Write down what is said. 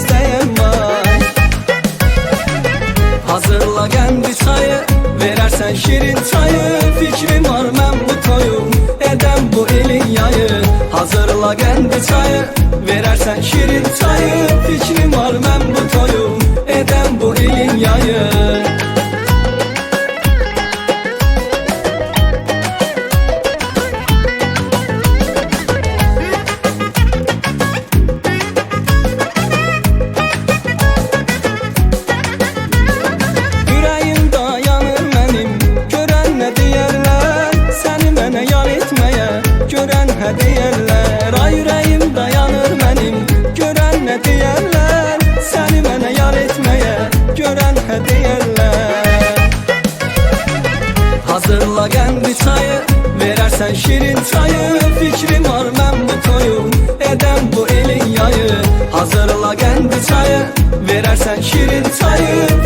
isteyen var. Hazırla kendi çayı, verersen şirin çayı. Fikrim var ben bu toyu, edem bu elin yayı. Hazırla kendi çayı, verersen şirin çayı. Fikrim var ben bu toyu, edem bu elin yayı. Deyərlər, ay ürəyim dayanır mənim, görən nə deyərlər, səni mənə yar etməyə, görən nə deyərlər. Hazırla qəndi çayı, verərsən şirin çayı. Fikrim var mən bu toyu, edəm bu elin yayı. Hazırla qəndi çayı, verərsən şirin çayı.